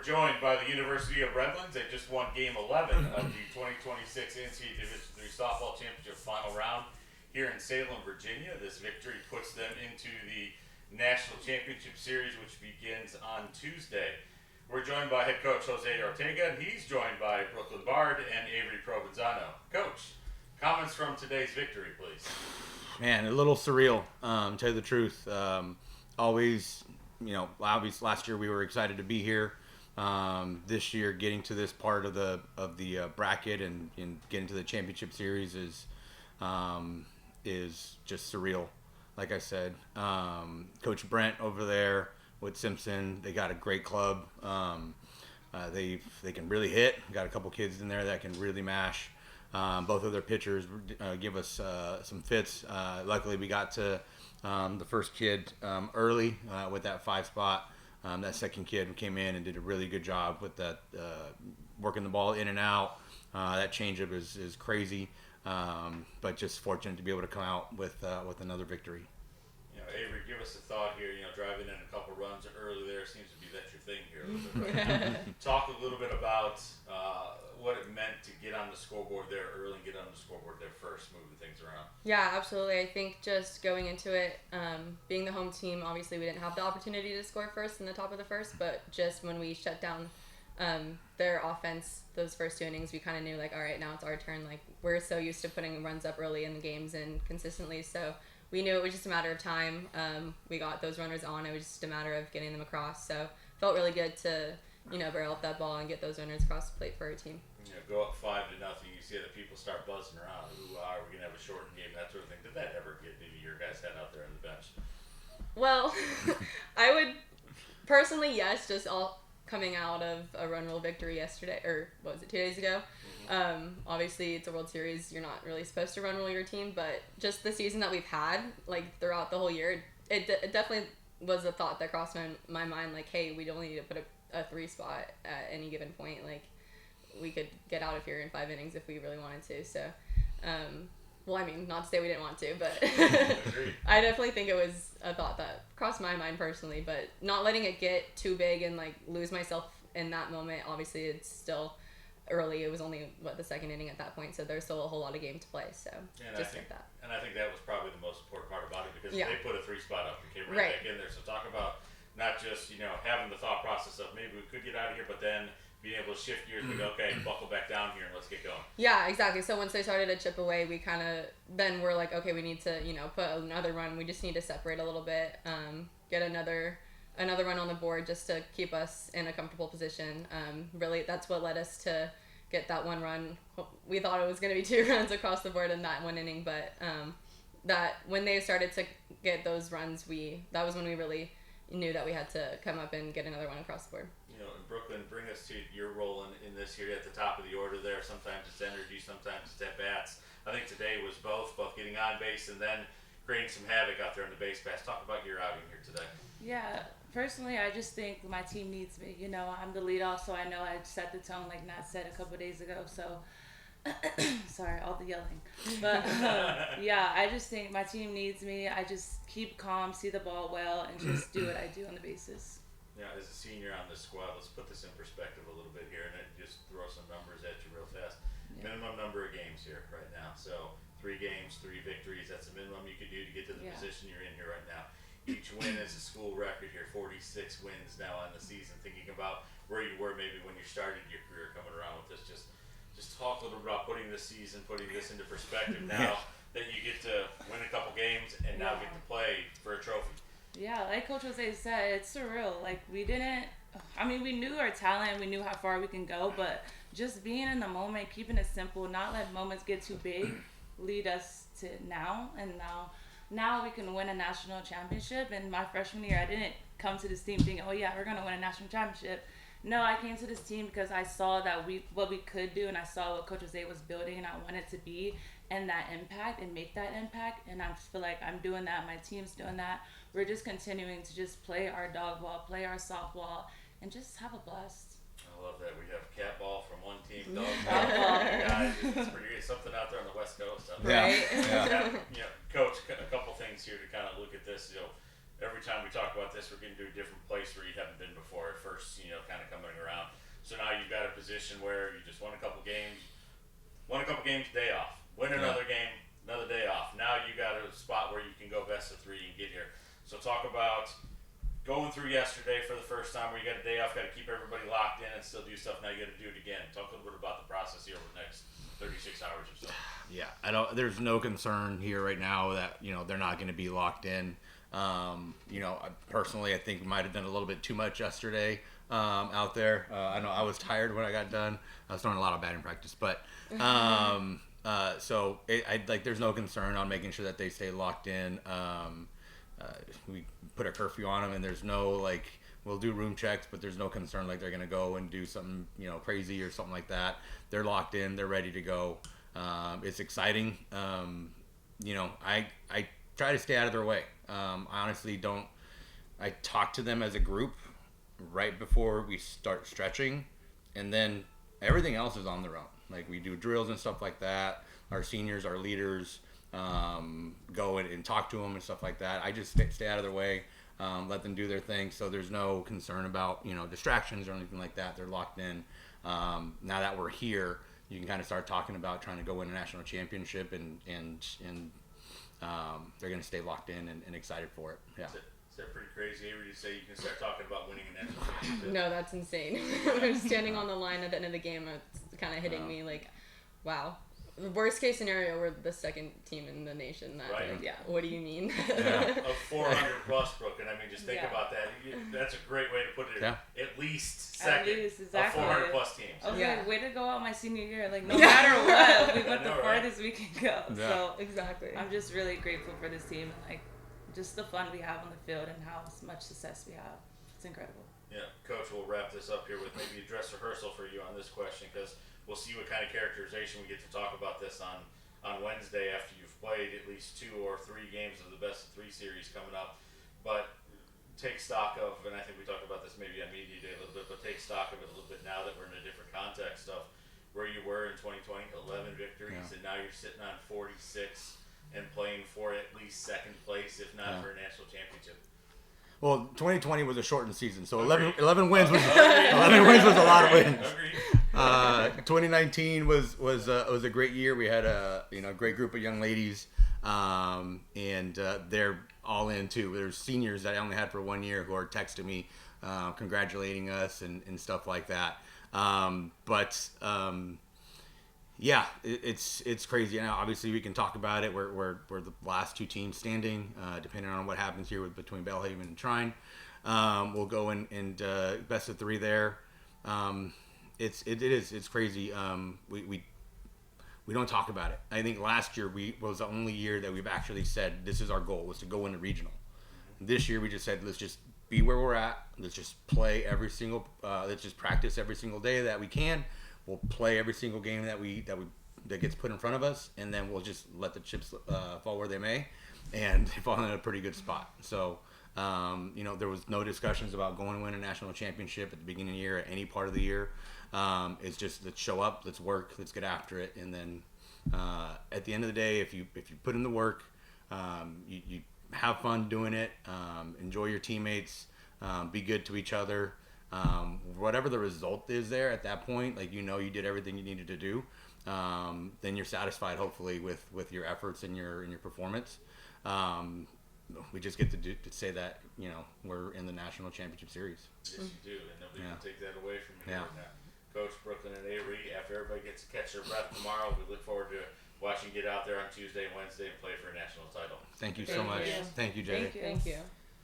joined by the University of Redlands. They just won Game 11 of the 2026 NCAA Division III Softball Championship Final Round here in Salem, Virginia. This victory puts them into the National Championship Series, which begins on Tuesday. We're joined by head coach Jose Ortega, and he's joined by Brooklyn Bard and Avery Provenzano. Coach, comments from today's victory, please. Man, a little surreal, to tell you the truth. Always, obviously last year we were excited to be here. This year, getting to this part of the bracket and getting to the championship series is just surreal. Like I said, Coach Brent over there with Simpson, they got a great club. They can really hit. Got a couple kids in there that can really mash. Both of their pitchers give us some fits. Luckily, we got to the first kid early with that 5 spot. That second kid came in and did a really good job with that, working the ball in and out. That changeup is crazy, but just fortunate to be able to come out with another victory. Avery, give us a thought here. Driving in a couple runs early there seems to be that's your thing here a little bit. Right? Talk a little bit about what it meant to get on the scoreboard there early and get on the scoreboard there first, moving things around. Yeah, absolutely. I think just going into it, being the home team, obviously we didn't have the opportunity to score first in the top of the first, but just when we shut down their offense, those first 2 innings, we kind of knew, all right, now it's our turn. We're so used to putting runs up early in the games and consistently, so we knew it was just a matter of time. We got those runners on. It was just a matter of getting them across. So felt really good to, barrel up that ball and get those runners across the plate for our team. Go up 5-0. You see the people start buzzing around. Ooh, are we gonna have a shortened game? That sort of thing. Did that ever get into your guys' head out there on the bench? Well, I would personally, yes, just all coming out of a run rule victory yesterday, or what was it, 2 days ago? Obviously it's a World Series, you're not really supposed to run rule your team, but just the season that we've had, throughout the whole year, it definitely was a thought that crossed my mind, hey, we don't need to put a 3 spot at any given point. We could get out of here in 5 innings if we really wanted to. So, not to say we didn't want to, but I definitely think it was a thought that crossed my mind personally, but not letting it get too big and lose myself in that moment. Obviously it's still early. It was only the second inning at that point, so there's still a whole lot of game to play. So I think that was probably the most important part about it, because they put a 3 spot up and came right back in there. So talk about not just having the thought process of maybe we could get out of here, but then being able to shift gears and go, okay, buckle back down here and let's get going. Yeah, exactly. So once they started to chip away, we kind of then we're okay, we need to put another run. We just need to separate a little bit, get another run on the board just to keep us in a comfortable position. Really, that's what led us to get that 1 run. We thought it was going to be 2 runs across the board in that 1 inning, but that when they started to get those runs, that was when we really knew that we had to come up and get another one across the board. In Brooklyn, bring us to your role in this here at the top of the order there. Sometimes it's energy, sometimes it's at-bats. I think today was both getting on base and then creating some havoc out there on the base pass. Talk about your outing here today. Yeah, personally, I just think my team needs me. I'm the leadoff, so I know I set the tone like Nat said a couple days ago. So, sorry, all the yelling. But, I just think my team needs me. I just keep calm, see the ball well, and just do what I do on the bases. As a senior on this squad, let's put this in perspective a little bit here and just throw some numbers at you real fast. Minimum number of games here right now. So 3 games, 3 victories. That's the minimum you could do to get to the position you're in here right now. Each win is a school record here. 46 wins now on the season. Thinking about where you were maybe when you started your career coming around with this. Just talk a little bit about putting this season, putting this into perspective now that you get to win a couple games and now get to play for a trophy. Yeah, like Coach Jose said, it's surreal. We knew our talent, we knew how far we can go, but just being in the moment, keeping it simple, not let moments get too big, lead us to now. And now we can win a national championship. And my freshman year, I didn't come to this team thinking, oh yeah, we're going to win a national championship. No, I came to this team because I saw what we could do, and I saw what Coach Jose was building, and I wanted to be and that impact and make that impact. And I feel like I'm doing that. My team's doing that. We're just continuing to just play our dog ball, play our softball, and just have a blast. I love that. We have cat ball from one team, dog ball. Guys, it's pretty something out there on the West Coast. Right. Coach, a couple things here to kind of look at this. Every time we talk about this, we're getting to a different place where you haven't been before at first, kind of coming around. So now you've got a position where you just won a couple games, day off. Win another game, another day off. Now you got a spot where you can go best of 3 and get here. So talk about going through yesterday for the first time where you got a day off, got to keep everybody locked in and still do stuff. Now you got to do it again. Talk a little bit about the process here over the next 36 hours or so. Yeah, there's no concern here right now that, they're not going to be locked in. Personally, I think we might have done a little bit too much yesterday out there. I know I was tired when I got done. I was throwing a lot of batting practice, but there's no concern on making sure that they stay locked in. We put a curfew on them, and there's no we'll do room checks, but there's no concern they're going to go and do something crazy or something like that. They're locked in. They're ready to go. It's exciting. I try to stay out of their way. I honestly don't. I talk to them as a group right before we start stretching, and then everything else is on their own. We do drills and stuff like that. Our seniors, our leaders, go and talk to them and stuff like that. I just stay out of their way, let them do their thing. So there's no concern about distractions or anything like that. They're locked in. Now that we're here, you can kind of start talking about trying to go win a national championship, and they're going to stay locked in and excited for it. Yeah. Is that pretty crazy, Avery, to say you can start talking about winning a national championship? No, that's insane. We're standing on the line at the end of the game. It's kind of hitting me wow. The worst case scenario, we're the second team in the nation. Right. What do you mean? Of 400 plus, Brooke, and just think about that. That's a great way to put it. Yeah. At least second exactly. of 400 plus teams. I was way to go out my senior year. No matter what, we went the farthest we can go. Yeah. So exactly. I'm just really grateful for this team and just the fun we have on the field and how much success we have. It's incredible. Yeah, Coach, we'll wrap this up here with maybe a dress rehearsal for you on this question, because we'll see what kind of characterization we get to talk about this on Wednesday after you've played at least 2 or 3 games of the best of 3 series coming up. But take stock of, and I think we talked about this maybe on Media Day a little bit, but take stock of it a little bit now that we're in a different context of where you were in 2020, 11 victories, and now you're sitting on 46 and playing for at least second place, if not for a national championship. Well, 2020 was a shortened season, so 11 wins was 11 wins was a lot of wins. 2019 was a great year. We had a great group of young ladies, and they're all in too. There's seniors that I only had for 1 year who are texting me, congratulating us and stuff like that. Yeah, it's crazy. Now, obviously, we can talk about it. We're the last 2 teams standing, depending on what happens here between Belhaven and Trine. We'll go and best of 3 there. It's crazy. We don't talk about it. I think last year was the only year that we've actually said this is our goal, was to go win a regional. This year we just said let's just be where we're at. Let's just play every single. Let's just practice every single day that we can. We'll play every single game that gets put in front of us, and then we'll just let the chips fall where they may, and fall in a pretty good spot. So, there was no discussions about going to win a national championship at the beginning of the year, at any part of the year. It's just let's show up, let's work, let's get after it, and then at the end of the day, if you put in the work, you have fun doing it, enjoy your teammates, be good to each other. Whatever the result is there at that point, you did everything you needed to do, then you're satisfied hopefully with your efforts and your performance. We just get to say that we're in the national championship series. Yes, you do, and nobody can take that away from you. Yeah. Coach, Brooklyn and Avery, after everybody gets to catch their breath tomorrow, we look forward to watching you get out there on Tuesday and Wednesday and play for a national title. Thank you so much. Thank you, Jay. Thank you.